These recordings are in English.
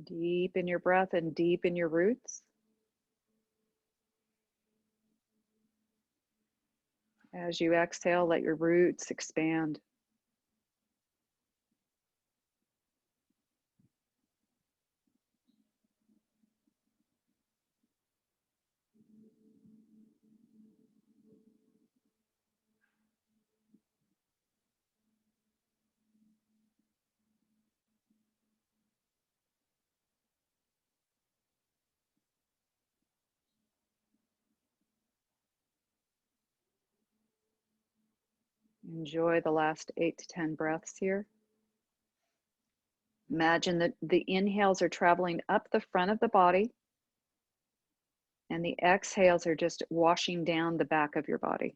Deepen your breath and deepen your roots. As you exhale, let your roots expand. Enjoy the last 8 to 10 breaths here. Imagine that the inhales are traveling up the front of the body, and the exhales are just washing down the back of your body.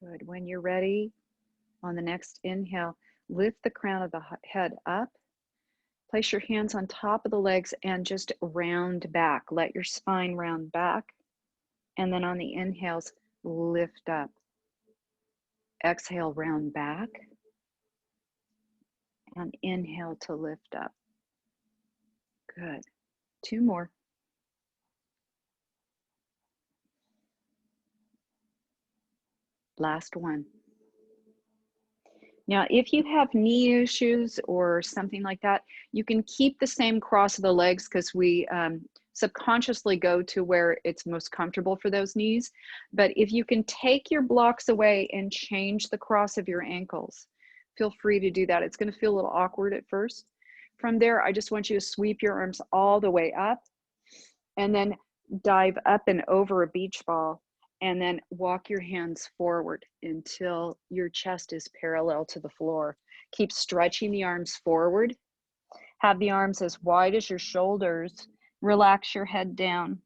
Good. When you're ready, on the next inhale, lift the crown of the head up. Place your hands on top of the legs and just round back. Let your spine round back. And then on the inhales, lift up. Exhale, round back. And inhale to lift up. Good. 2 more. Last one. Now, if you have knee issues or something like that, you can keep the same cross of the legs because we subconsciously go to where it's most comfortable for those knees. But if you can take your blocks away and change the cross of your ankles, feel free to do that. It's going to feel a little awkward at first. From there, I just want you to sweep your arms all the way up and then dive up and over a beach ball. And then walk your hands forward until your chest is parallel to the floor. Keep stretching the arms forward. Have the arms as wide as your shoulders. Relax your head down.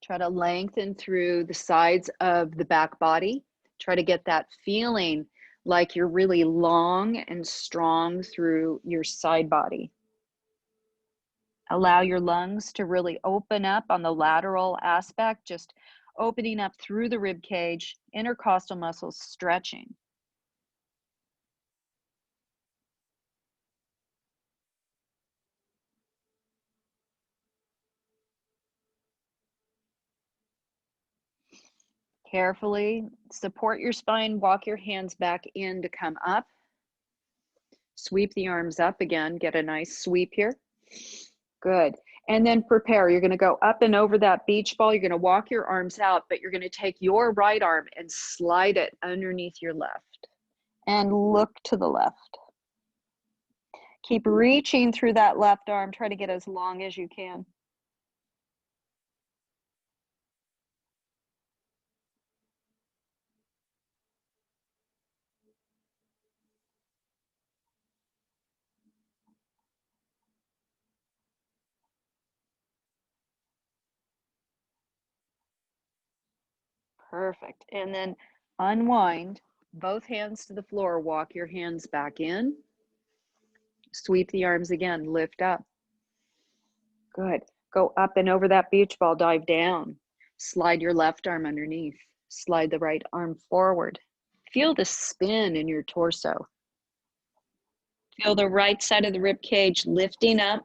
Try to lengthen through the sides of the back body. Try to get that feeling like you're really long and strong through your side body. Allow your lungs to really open up on the lateral aspect, just opening up through the rib cage, intercostal muscles stretching. Carefully support your spine, walk your hands back in to come up. Sweep the arms up again, get a nice sweep here. Good. And then prepare. You're going to go up and over that beach ball. You're going to walk your arms out, but you're going to take your right arm and slide it underneath your left. And look to the left. Keep reaching through that left arm. Try to get as long as you can. Perfect. And then unwind, both hands to the floor. Walk your hands back in. Sweep the arms again. Lift up. Good. Go up and over that beach ball. Dive down. Slide your left arm underneath. Slide the right arm forward. Feel the spin in your torso. Feel the right side of the rib cage lifting up.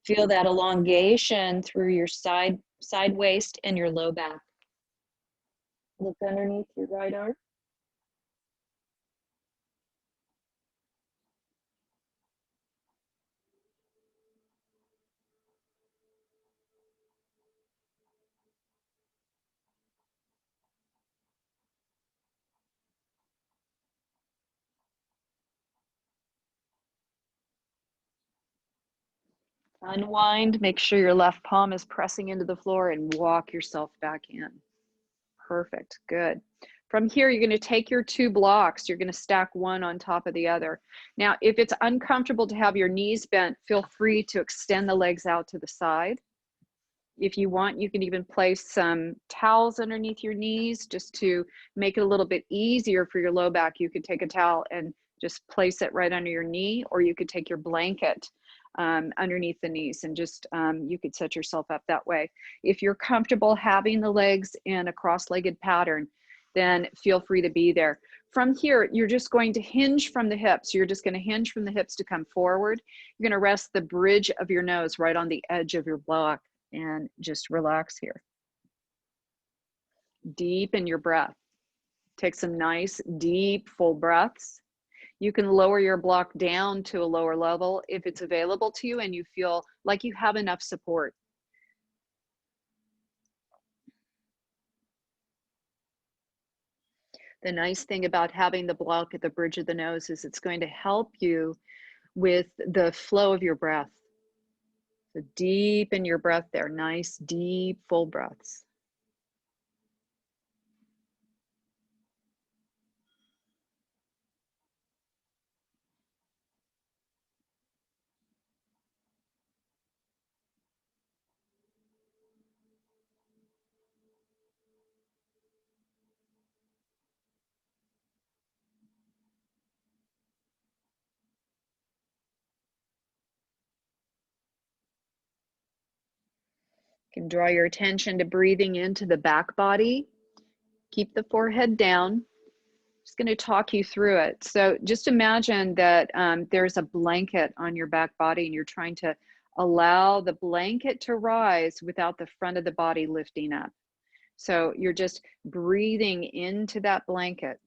Feel that elongation through your side waist and your low back. Look underneath your right arm. Unwind, make sure your left palm is pressing into the floor and walk yourself back in. Perfect, good. From here, you're gonna take your two blocks, you're gonna stack one on top of the other. Now, if it's uncomfortable to have your knees bent, feel free to extend the legs out to the side. If you want, you can even place some towels underneath your knees just to make it a little bit easier for your low back. You could take a towel and just place it right under your knee, or you could take your blanket underneath the knees and just, you could set yourself up that way. If you're comfortable having the legs in a cross-legged pattern, then feel free to be there. From here, you're just going to hinge from the hips. You're just going to hinge from the hips to come forward. You're going to rest the bridge of your nose right on the edge of your block and just relax here. Deepen your breath. Take some nice, deep, full breaths. You can lower your block down to a lower level if it's available to you and you feel like you have enough support. The nice thing about having the block at the bridge of the nose is it's going to help you with the flow of your breath. So deepen your breath there. Nice, deep, full breaths. You can draw your attention to breathing into the back body. Keep the forehead down. Just going to talk you through it. So just imagine that there's a blanket on your back body and you're trying to allow the blanket to rise without the front of the body lifting up. So you're just breathing into that blanket.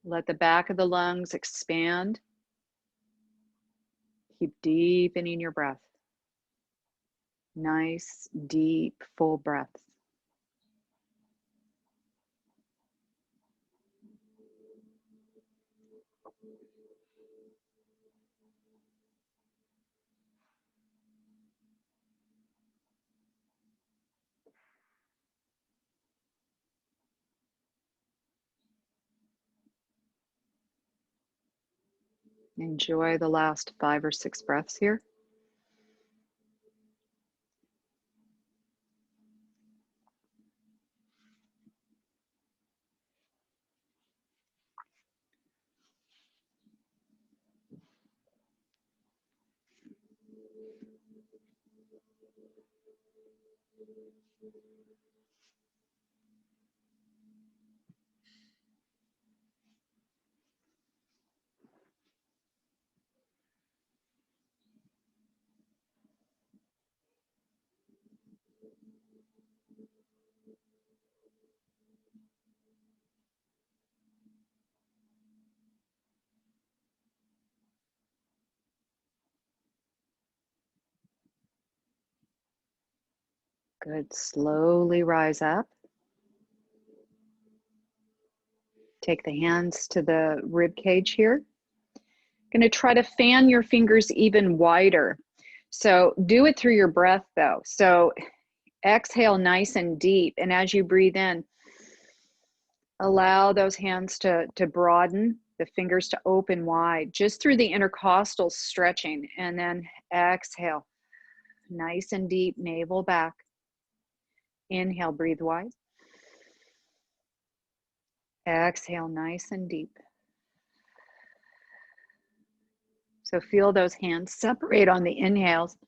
Let the back of the lungs expand. Keep deepening your breath. Nice, deep, full breaths. Enjoy the last 5 or 6 breaths here. Good. Slowly rise up. Take the hands to the rib cage here. Going to try to fan your fingers even wider. So do it through your breath though. So exhale nice and deep. And as you breathe in, allow those hands to broaden, the fingers to open wide, just through the intercostal stretching. And then exhale, nice and deep, navel back. Inhale, breathe wide. Exhale, nice and deep. So feel those hands separate on the inhales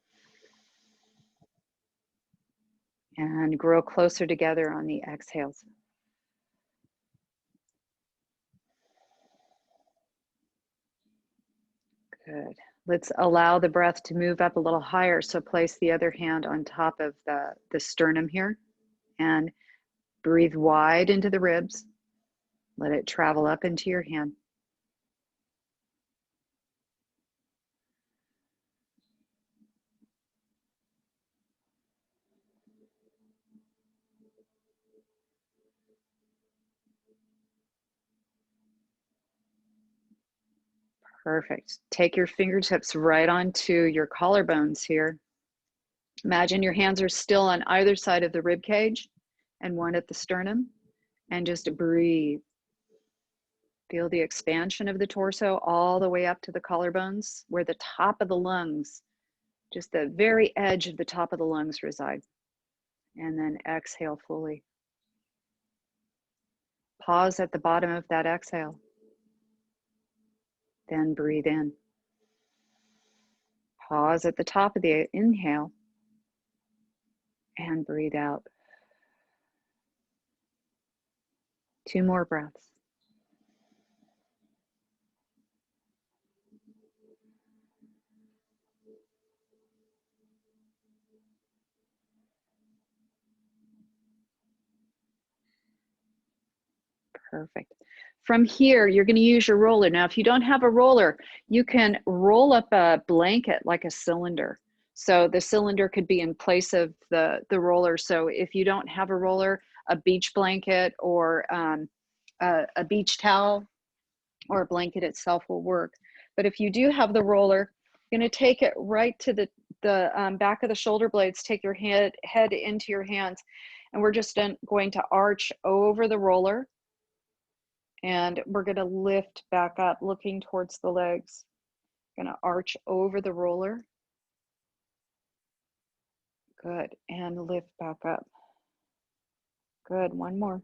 and grow closer together on the exhales. Good. Let's allow the breath to move up a little higher. So place the other hand on top of the sternum here and breathe wide into the ribs. Let it travel up into your hand. Perfect. Take your fingertips right onto your collarbones here. Imagine your hands are still on either side of the rib cage and one at the sternum, and just breathe. Feel the expansion of the torso all the way up to the collarbones, where the top of the lungs, just the very edge of the top of the lungs reside. And then exhale fully. Pause at the bottom of that exhale. Then breathe in. Pause at the top of the inhale and breathe out. 2 more breaths. Perfect. From here, you're going to use your roller. Now, if you don't have a roller, you can roll up a blanket like a cylinder. So the cylinder could be in place of the roller. So if you don't have a roller, a beach blanket or a beach towel or a blanket itself will work. But if you do have the roller, you're going to take it right to the back of the shoulder blades, take your head into your hands, and we're just going to arch over the roller. And we're going to lift back up, looking towards the legs. Going to arch over the roller. Good. And lift back up. Good. One more.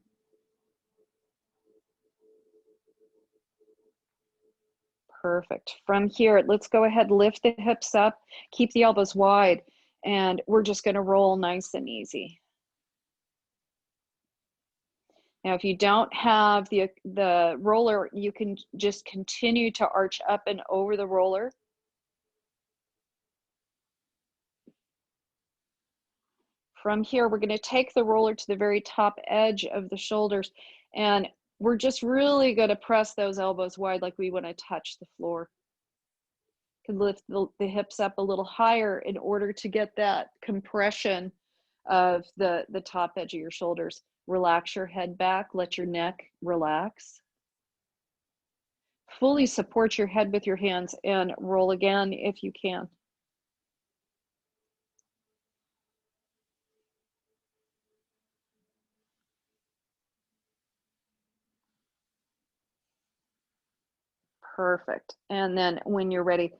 Perfect. From here, let's go ahead, lift the hips up, keep the elbows wide, and we're just going to roll nice and easy. Now, if you don't have the roller, you can just continue to arch up and over the roller. From here, we're going to take the roller to the very top edge of the shoulders, and we're just really going to press those elbows wide like we want to touch the floor. You can lift the hips up a little higher in order to get that compression of the top edge of your shoulders. Relax your head back, let your neck relax. Fully support your head with your hands and roll again if you can. Perfect. And then when you're ready,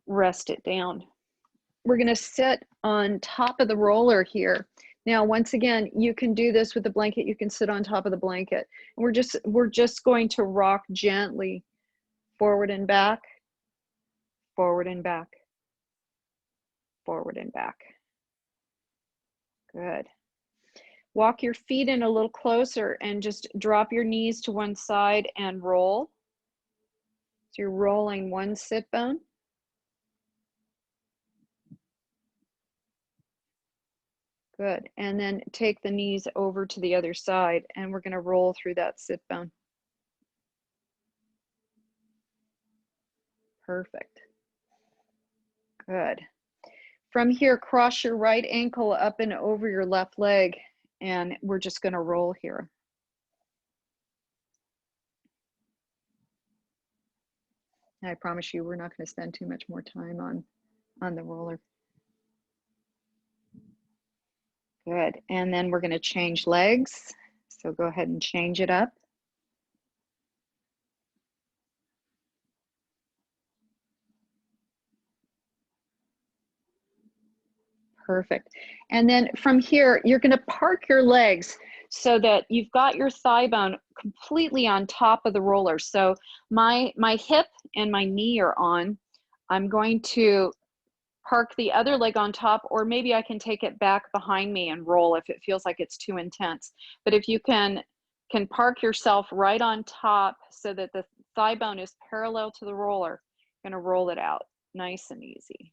rest it down. We're going to sit on top of the roller here. Now, once again, you can do this with the blanket. You can sit on top of the blanket. And we're just going to rock gently forward and back, forward and back, forward and back. Good. Walk your feet in a little closer and just drop your knees to one side and roll. So you're rolling one sit bone. Good. And then take the knees over to the other side, and we're going to roll through that sit bone. Perfect. Good. From here, cross your right ankle up and over your left leg, and we're just going to roll here. I promise you, we're not going to spend too much more time on the roller. Good. And then we're going to change legs. So go ahead and change it up. Perfect. And then from here, you're going to park your legs so that you've got your thigh bone completely on top of the roller. So my hip and my knee are on. I'm going to park the other leg on top, or maybe I can take it back behind me and roll if it feels like it's too intense. But if you can park yourself right on top so that the thigh bone is parallel to the roller, Gonna roll it out, nice and easy.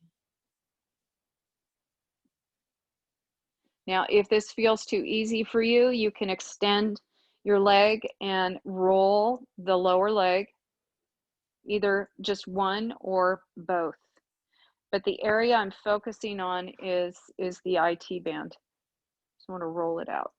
Now, if this feels too easy for you, you can extend your leg and roll the lower leg, either just one or both. But the area I'm focusing on is the IT band. Just want to roll it out.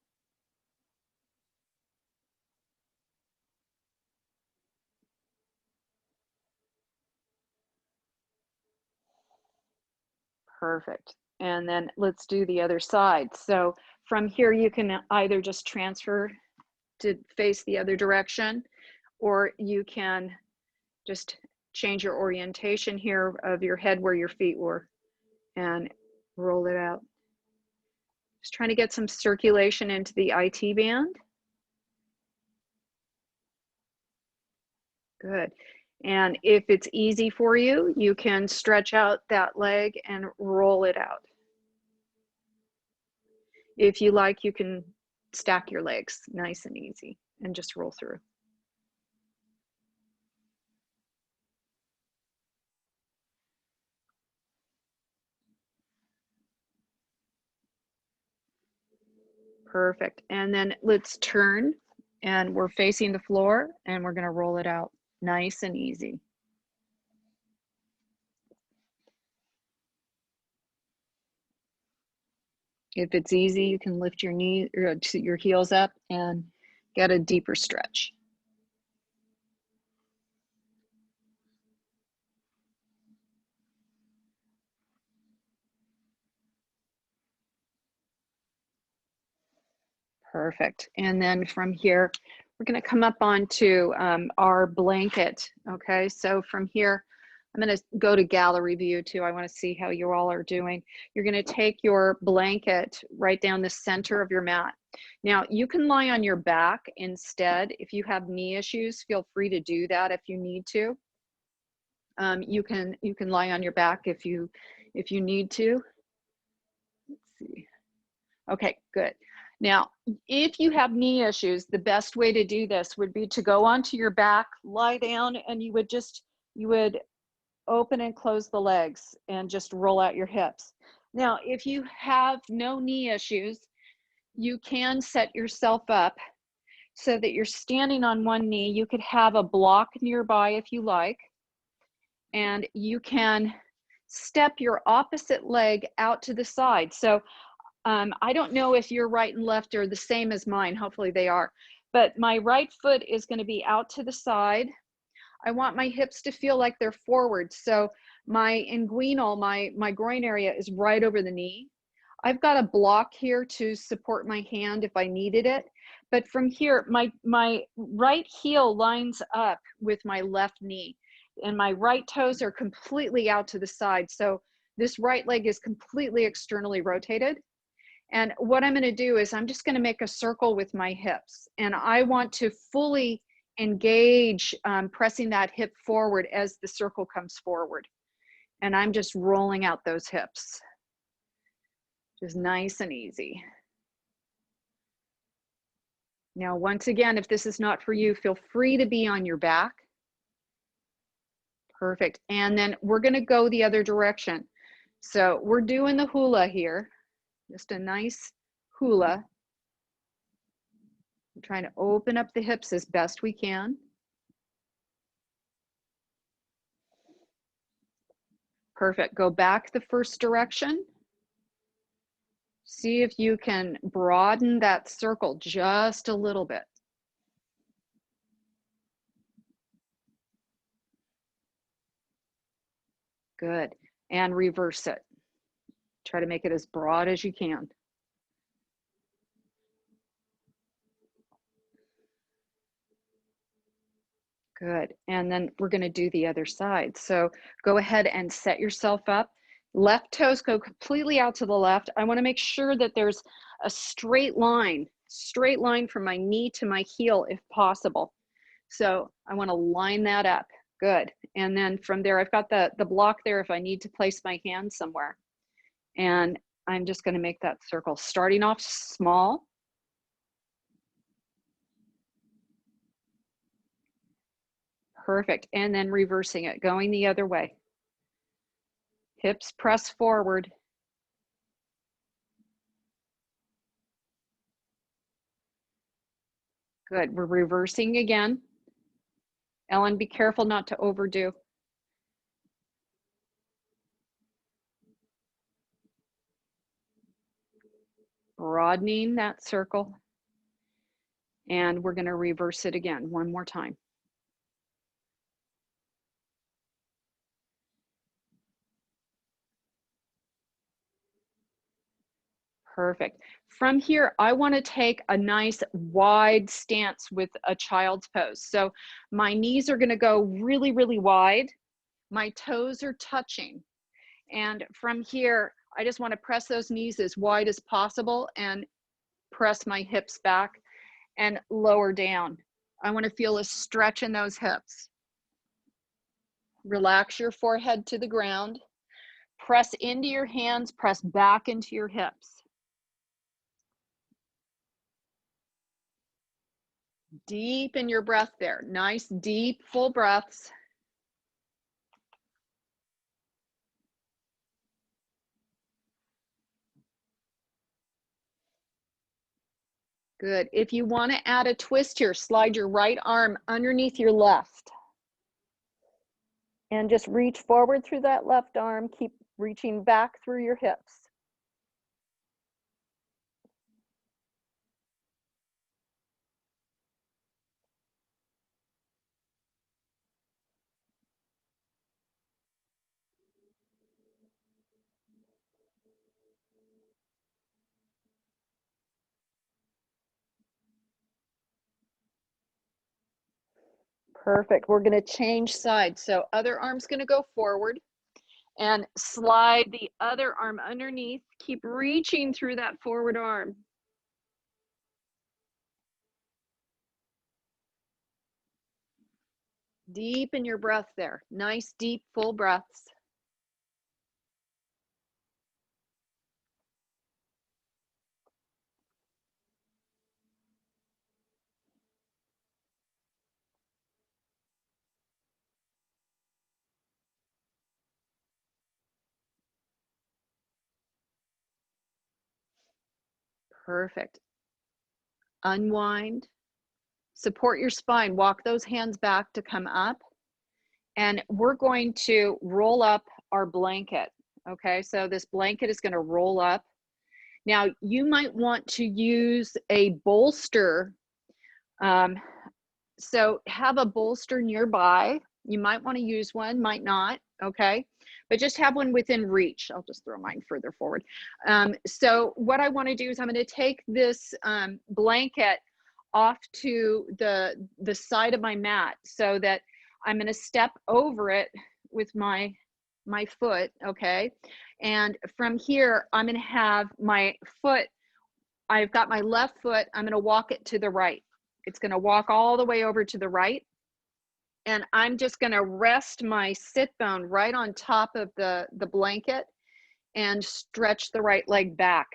Perfect. And then let's do the other side. So from here, you can either just transfer to face the other direction, or you can just change your orientation here of your head where your feet were and roll it out. Just trying to get some circulation into the IT band. Good. And if it's easy for you, you can stretch out that leg and roll it out. If you like, you can stack your legs nice and easy and just roll through. Perfect. And then let's turn, and we're facing the floor, and we're going to roll it out nice and easy. If it's easy, you can lift your knee or your heels up and get a deeper stretch. Perfect. And then from here, we're going to come up onto our blanket. Okay, so from here, I'm going to go to gallery view too. I want to see how you all are doing. You're going to take your blanket right down the center of your mat. Now, you can lie on your back instead. If you have knee issues, feel free to do that if you need to. You can lie on your back if you need to. Let's see. Okay, good. Now, if you have knee issues, the best way to do this would be to go onto your back, lie down, and you would open and close the legs and just roll out your hips. Now, if you have no knee issues, you can set yourself up so that you're standing on one knee. You could have a block nearby if you like, and you can step your opposite leg out to the side. So I don't know if your right and left are the same as mine. Hopefully they are. But my right foot is going to be out to the side. I want my hips to feel like they're forward. So my inguinal, my groin area is right over the knee. I've got a block here to support my hand if I needed it. But from here, my right heel lines up with my left knee. And my right toes are completely out to the side. So this right leg is completely externally rotated. And what I'm going to do is I'm just going to make a circle with my hips. And I want to fully engage pressing that hip forward as the circle comes forward. And I'm just rolling out those hips. Just nice and easy. Now, once again, if this is not for you, feel free to be on your back. Perfect. And then we're going to go the other direction. So we're doing the hula here. Just a nice hula. We're trying to open up the hips as best we can. Perfect. Go back the first direction. See if you can broaden that circle just a little bit. Good. And reverse it. Try to make it as broad as you can. Good. And then we're going to do the other side. So go ahead and set yourself up. Left toes go completely out to the left. I want to make sure that there's a straight line from my knee to my heel if possible. So I want to line that up. Good. And then from there, I've got the block there if I need to place my hand somewhere. And I'm just going to make that circle, starting off small. Perfect. And then reversing it, going the other way. Hips press forward. Good. We're reversing again. Ellen, be careful not to overdo. Broadening that circle. And we're going to reverse it again one more time. Perfect. From here, I want to take a nice wide stance with a child's pose. So my knees are going to go really, really wide. My toes are touching. And from here, I just want to press those knees as wide as possible and press my hips back and lower down. I want to feel a stretch in those hips. Relax your forehead to the ground. Press into your hands, press back into your hips. Deepen your breath there. Nice, deep, full breaths. Good. If you want to add a twist here, slide your right arm underneath your left. And just reach forward through that left arm. Keep reaching back through your hips. Perfect. We're going to change sides. So other arm's going to go forward and slide the other arm underneath. Keep reaching through that forward arm. Deepen your breath there. Nice, deep, full breaths. Perfect. Unwind. Support your spine. Walk those hands back to come up. And we're going to roll up our blanket. Okay, so this blanket is going to roll up. Now, you might want to use a bolster. So have a bolster nearby. You might want to use one, might not, okay? But just have one within reach. I'll just throw mine further forward. So what I want to do is I'm going to take this blanket off to the side of my mat so that I'm going to step over it with my foot, okay? And from here, I'm going to have my foot, I've got my left foot, I'm going to walk it to the right. It's going to walk all the way over to the right. And I'm just going to rest my sit bone right on top of the blanket and stretch the right leg back.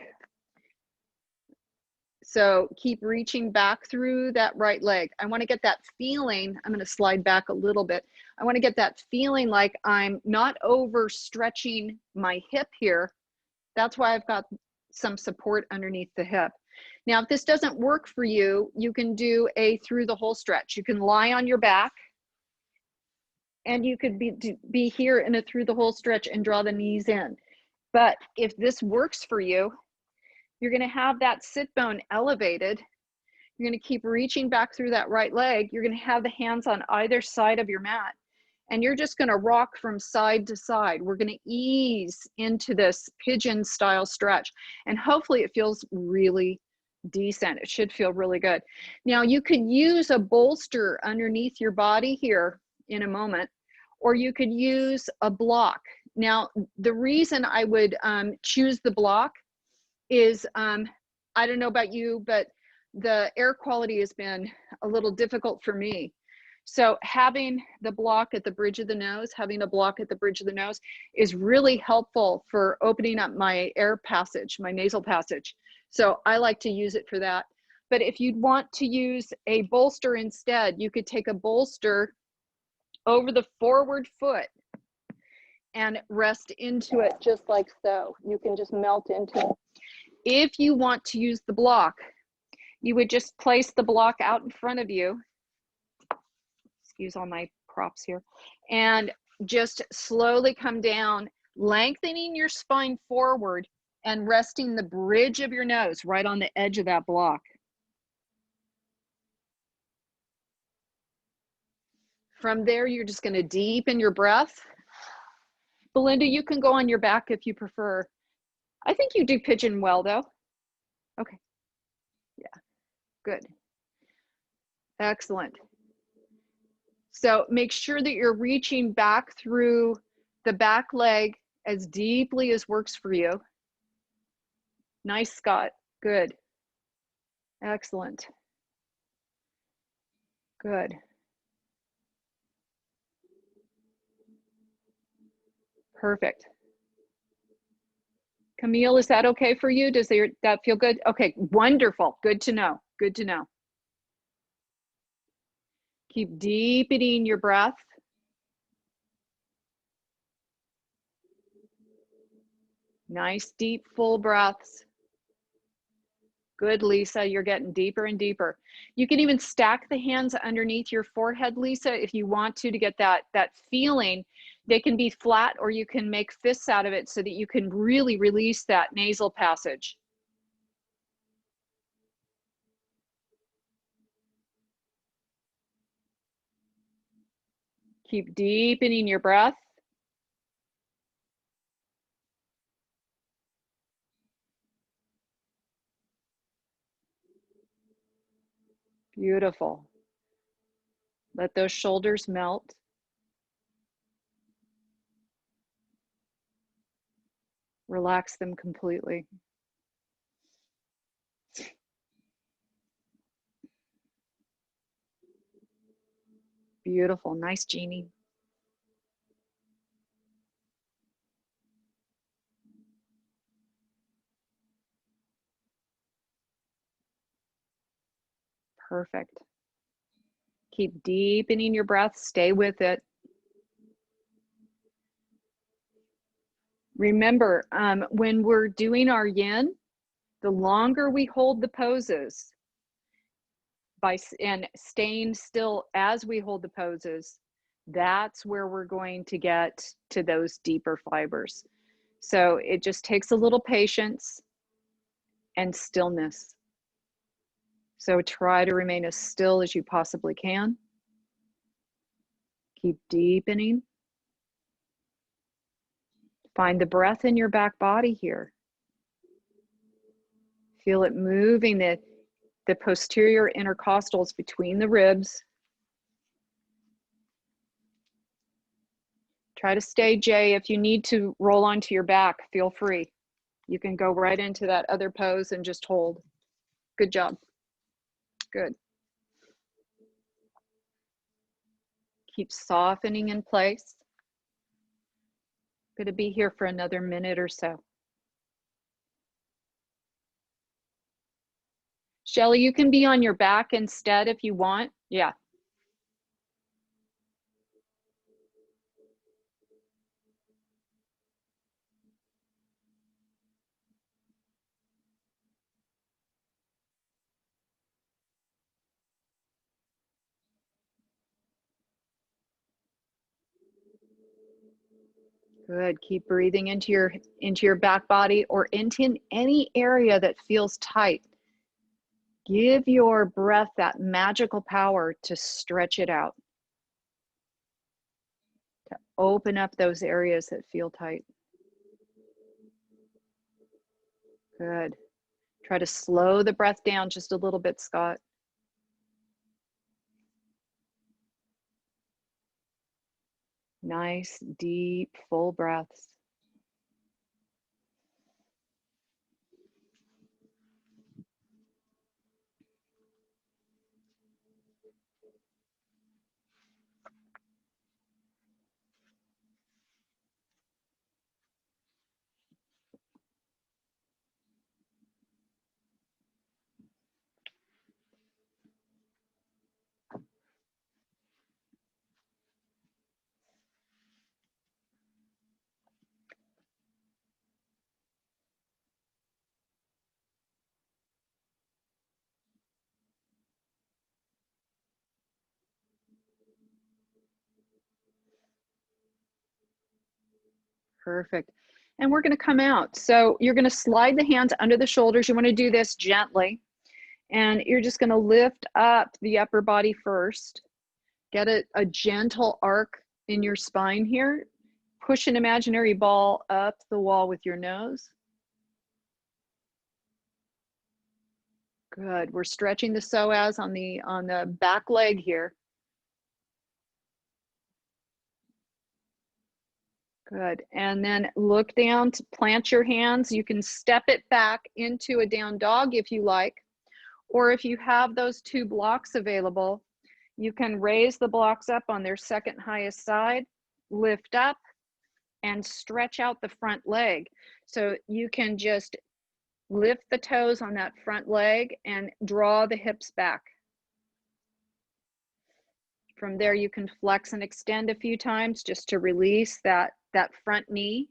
So keep reaching back through that right leg. I want to get that feeling. I'm going to slide back a little bit. I want to get that feeling like I'm not overstretching my hip here. That's why I've got some support underneath the hip. Now, if this doesn't work for you, you can do a through the whole stretch. You can lie on your back and you could be here in a through the whole stretch and draw the knees in. But if this works for you, you're going to have that sit bone elevated. You're going to keep reaching back through that right leg. You're going to have the hands on either side of your mat. And you're just going to rock from side to side. We're going to ease into this pigeon style stretch. And hopefully it feels really decent. It should feel really good. Now you could use a bolster underneath your body here in a moment, or you could use a block. Now, the reason I would choose the block is, I don't know about you, but the air quality has been a little difficult for me. So having the block at the bridge of the nose, is really helpful for opening up my air passage, my nasal passage. So I like to use it for that. But if you'd want to use a bolster instead, you could take a bolster over the forward foot and rest into it just like so. You can just melt into it. If you want to use the block, you would just place the block out in front of you. Excuse all my props here. And just slowly come down, lengthening your spine forward and resting the bridge of your nose right on the edge of that block. From there, you're just going to deepen your breath. Belinda, you can go on your back if you prefer. I think you do pigeon well, though. Okay. Yeah, good. Excellent. So make sure that you're reaching back through the back leg as deeply as works for you. Nice, Scott. Good. Excellent. Good. Perfect. Camille, is that okay for you? Does that feel good? Okay, wonderful. Good to know. Good to know. Keep deepening your breath. Nice, deep, full breaths. Good, Lisa. You're getting deeper and deeper. You can even stack the hands underneath your forehead, Lisa, if you want to get that feeling. They can be flat, or you can make fists out of it so that you can really release that nasal passage. Keep deepening your breath. Beautiful. Let those shoulders melt. Relax them completely. Beautiful. Nice, Jeannie. Perfect. Keep deepening your breath. Stay with it. Remember, when we're doing our yin, the longer we hold the poses and staying still as we hold the poses, that's where we're going to get to those deeper fibers. So it just takes a little patience and stillness. So try to remain as still as you possibly can. Keep deepening. Find the breath in your back body here. Feel it moving the posterior intercostals between the ribs. Try to stay, Jay. If you need to roll onto your back, feel free. You can go right into that other pose and just hold. Good job. Good. Keep softening in place. Going to be here for another minute or so. Shelly, you can be on your back instead if you want. Yeah. Good. Keep breathing into your back body or into any area that feels tight. Give your breath that magical power to stretch it out, to open up those areas that feel tight. Good. Try to slow the breath down just a little bit, Scott. Nice, deep, full breaths. Perfect. And we're going to come out. So you're going to slide the hands under the shoulders. You want to do this gently. And you're just going to lift up the upper body first. Get a gentle arc in your spine here. Push an imaginary ball up the wall with your nose. Good. We're stretching the psoas on the back leg here. Good. And then look down to plant your hands. You can step it back into a down dog if you like. Or if you have those two blocks available, you can raise the blocks up on their second highest side, lift up, and stretch out the front leg. So you can just lift the toes on that front leg and draw the hips back. From there, you can flex and extend a few times just to release that front knee.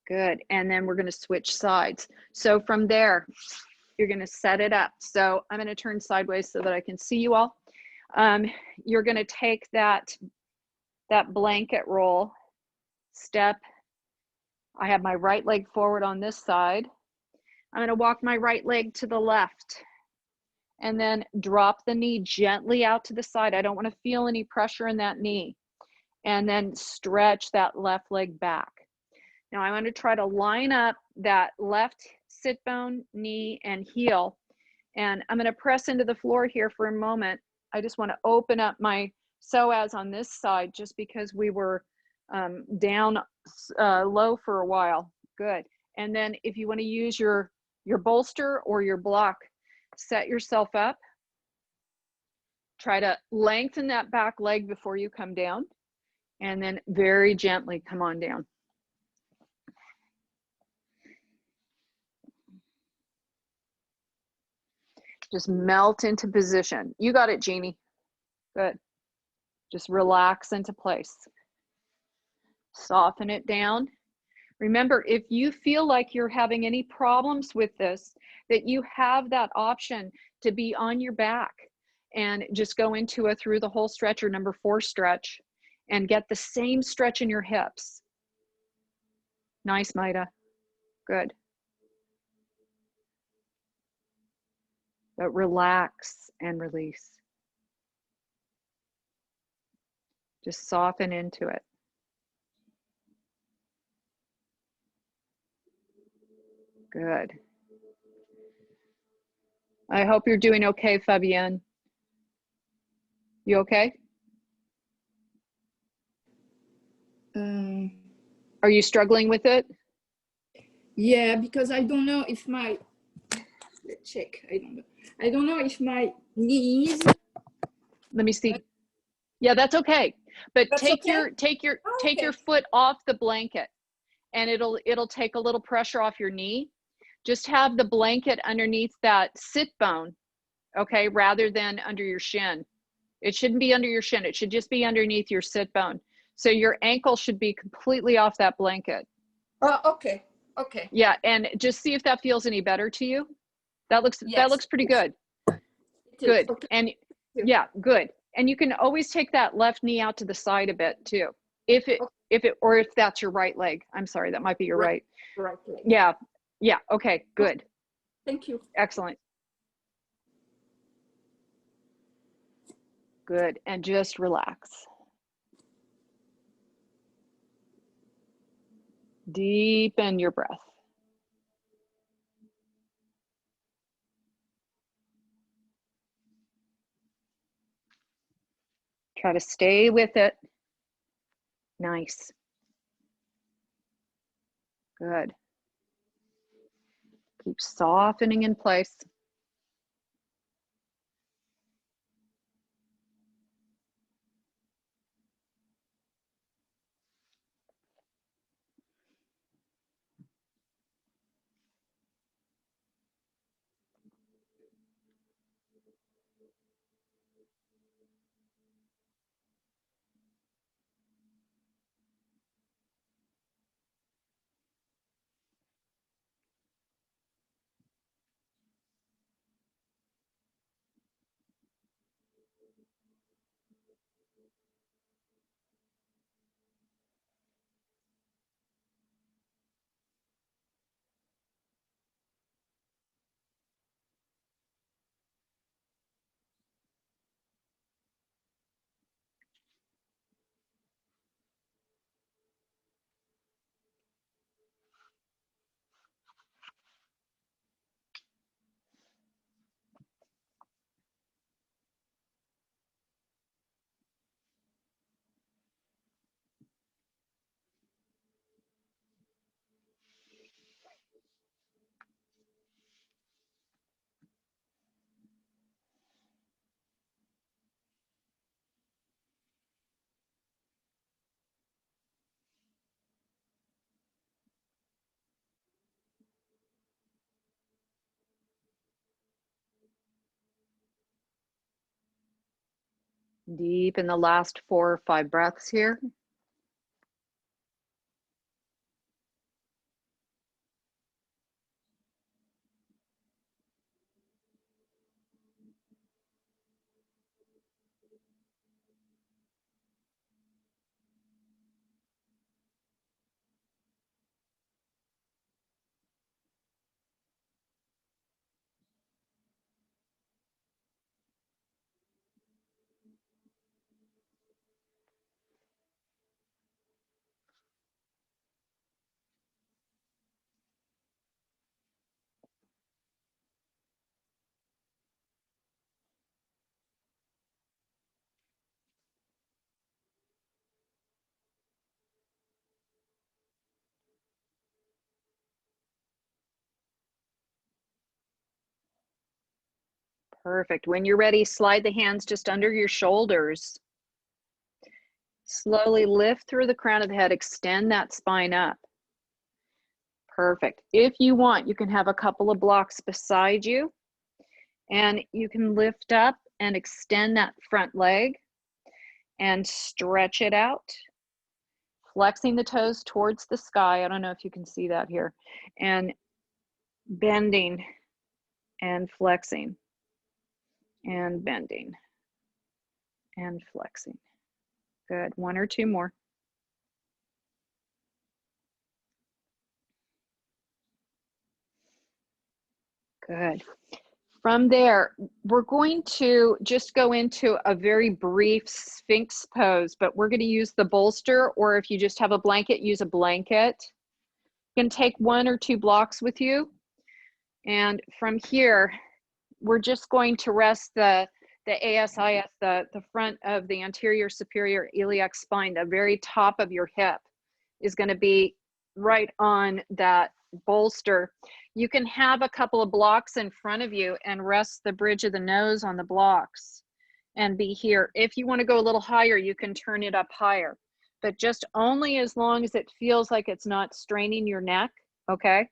Good. And then we're going to switch sides. So from there, you're going to set it up. So I'm going to turn sideways so that I can see you all. You're going to take that blanket roll, step. I have my right leg forward on this side. I'm going to walk my right leg to the left and then drop the knee gently out to the side. I don't want to feel any pressure in that knee. And then stretch that left leg back. Now I want to try to line up that left sit bone, knee, and heel. And I'm going to press into the floor here for a moment. I just want to open up my psoas on this side just because we were down low for a while. Good. And then if you want to use your bolster or your block, set yourself up. Try to lengthen that back leg before you come down. And then very gently come on down. Just melt into position. You got it, Jeannie. Good. Just relax into place. Soften it down. Remember, if you feel like you're having any problems with this, that you have that option to be on your back and just go into a through the whole stretch or number 4 stretch and get the same stretch in your hips. Nice, Maida. Good. But relax and release. Just soften into it. Good. I hope you're doing okay, Fabienne. You okay? Are you struggling with it? Yeah, because I don't know if my, let's check, I don't know if my knees. Let me see. Yeah, that's okay. But That's take okay? take your foot off the blanket and it'll take a little pressure off your knee. Just have the blanket underneath that sit bone, okay, rather than under your shin. It shouldn't be under your shin. It should just be underneath your sit bone. So your ankle should be completely off that blanket. Okay. Okay. Yeah, and just see if that feels any better to you. That looks pretty good. Good. Okay. And yeah, good. And you can always take that left knee out to the side a bit too. If that's your right leg. I'm sorry, that might be your right. Right leg. Yeah. Yeah. Okay, good. Thank you. Excellent. Good. And just relax. Deepen your breath. Try to stay with it. Nice. Good. Keep softening in place. Deep in the last 4 or 5 breaths here. Perfect. When you're ready, slide the hands just under your shoulders. Slowly lift through the crown of the head, extend that spine up. Perfect. If you want, you can have a couple of blocks beside you, and you can lift up and extend that front leg and stretch it out, flexing the toes towards the sky. I don't know if you can see that here, and bending and flexing and bending and flexing. Good. 1 or 2 more. Good. From there, we're going to just go into a very brief Sphinx pose, but we're going to use the bolster, or if you just have a blanket, use a blanket. You can take 1 or 2 blocks with you. And from here, we're just going to rest the ASIS, the front of the anterior superior iliac spine, the very top of your hip is going to be right on that bolster. You can have a couple of blocks in front of you and rest the bridge of the nose on the blocks and be here. If you want to go a little higher, you can turn it up higher, but just only as long as it feels like it's not straining your neck, okay?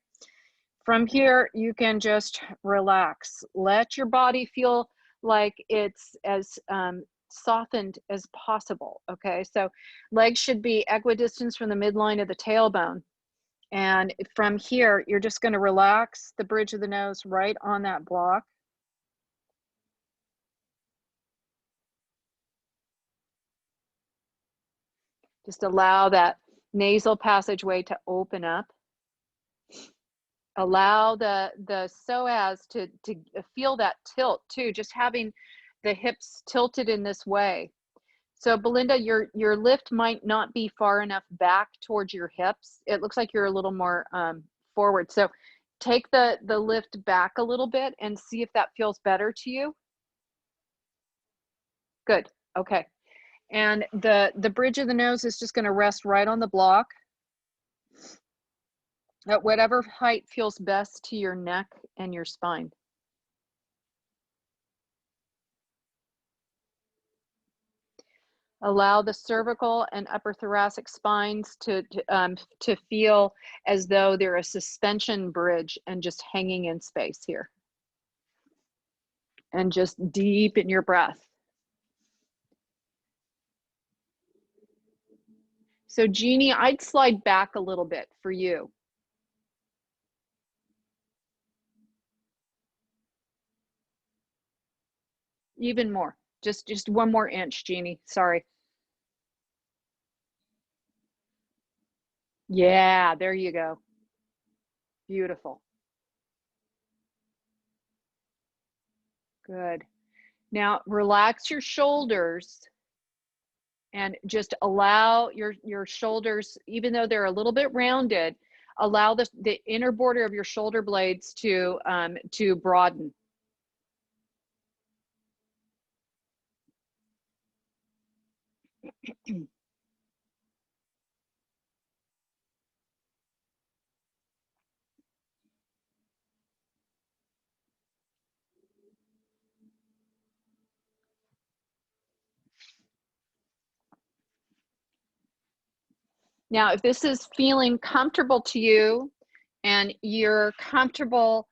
From here, you can just relax. Let your body feel like it's as softened as possible, okay? So legs should be equidistant from the midline of the tailbone. And from here, you're just going to relax the bridge of the nose right on that block. Just allow that nasal passageway to open up. Allow the psoas to feel that tilt too, just having the hips tilted in this way. So Belinda, your lift might not be far enough back towards your hips. It looks like you're a little more forward. So take the lift back a little bit and see if that feels better to you. Good. Okay. And the bridge of the nose is just going to rest right on the block at whatever height feels best to your neck and your spine. Allow the cervical and upper thoracic spines to feel as though they're a suspension bridge and just hanging in space here. And just deepen your breath. So Jeannie, I'd slide back a little bit for you. Even more. Just 1 more inch, Jeannie. Sorry. Yeah, there you go. Beautiful. Good. Now relax your shoulders and just allow your shoulders, even though they're a little bit rounded, allow the inner border of your shoulder blades to broaden. Now, if this is feeling comfortable to you and you're comfortable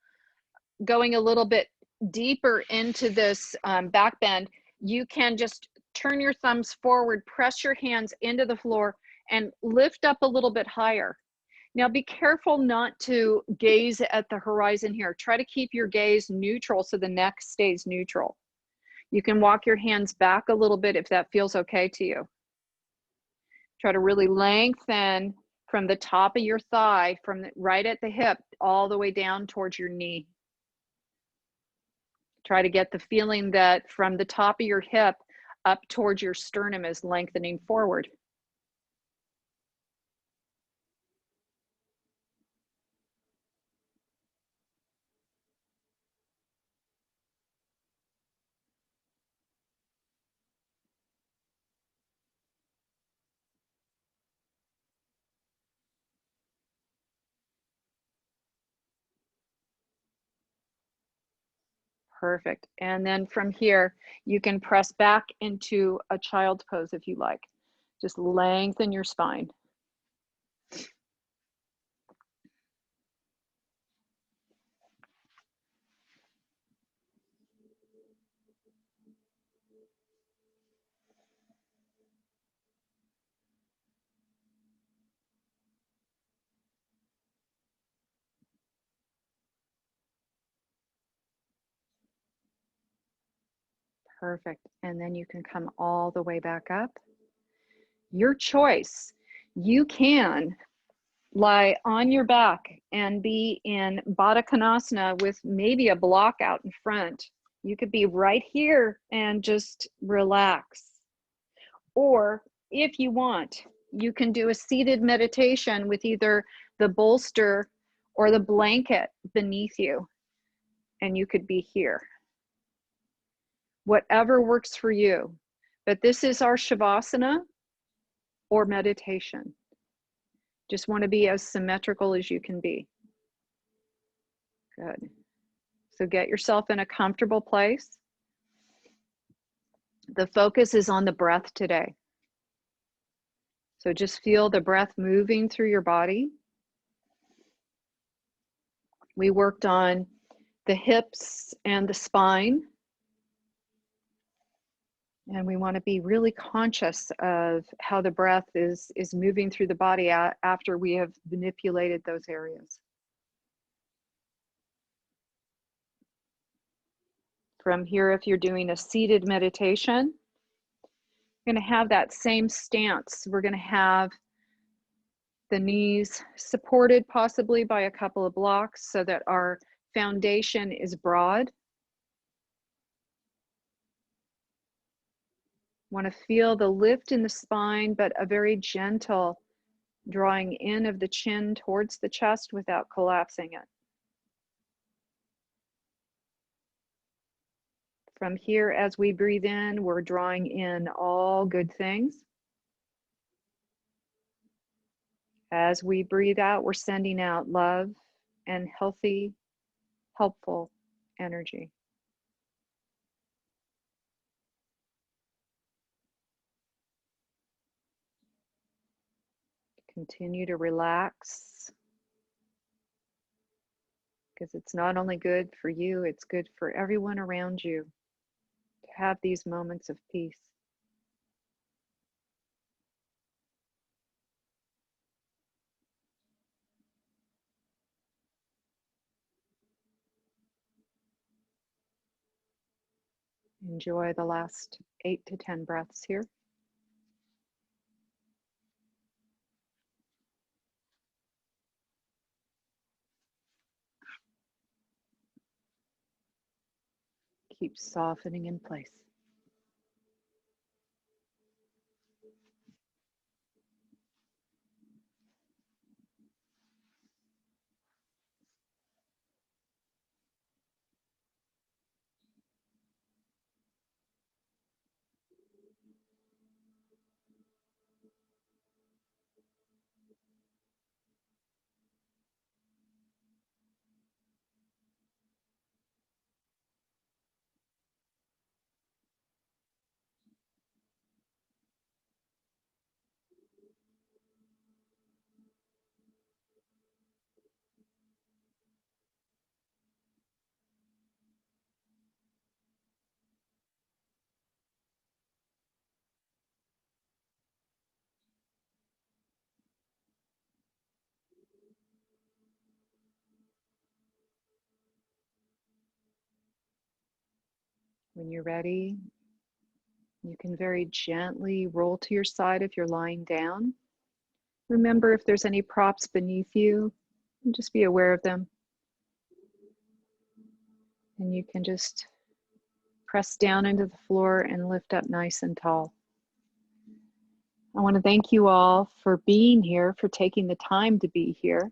going a little bit deeper into this back bend, you can just turn your thumbs forward, press your hands into the floor, and lift up a little bit higher. Now be careful not to gaze at the horizon here. Try to keep your gaze neutral so the neck stays neutral. You can walk your hands back a little bit if that feels okay to you. Try to really lengthen from the top of your thigh, from right at the hip, all the way down towards your knee. Try to get the feeling that from the top of your hip up towards your sternum is lengthening forward. Perfect. And then from here, you can press back into a child's pose if you like. Just lengthen your spine. Perfect. And then you can come all the way back up. Your choice. You can lie on your back and be in Baddha Konasana with maybe a block out in front. You could be right here and just relax. Or if you want, you can do a seated meditation with either the bolster or the blanket beneath you, and you could be here. Whatever works for you. But this is our Shavasana or meditation. Just want to be as symmetrical as you can be. Good. So get yourself in a comfortable place. The focus is on the breath today. So just feel the breath moving through your body. We worked on the hips and the spine. And we want to be really conscious of how the breath is moving through the body after we have manipulated those areas. From here, if you're doing a seated meditation, you're going to have that same stance. We're going to have the knees supported possibly by a couple of blocks so that our foundation is broad. Want to feel the lift in the spine, but a very gentle drawing in of the chin towards the chest without collapsing it. From here, as we breathe in, we're drawing in all good things. As we breathe out, we're sending out love and healthy, helpful energy. Continue to relax, because it's not only good for you, it's good for everyone around you to have these moments of peace. Enjoy the last 8 to 10 breaths here. Keep softening in place. When you're ready, you can very gently roll to your side if you're lying down. Remember if there's any props beneath you, and just be aware of them. And you can just press down into the floor and lift up nice and tall. I want to thank you all for being here, for taking the time to be here.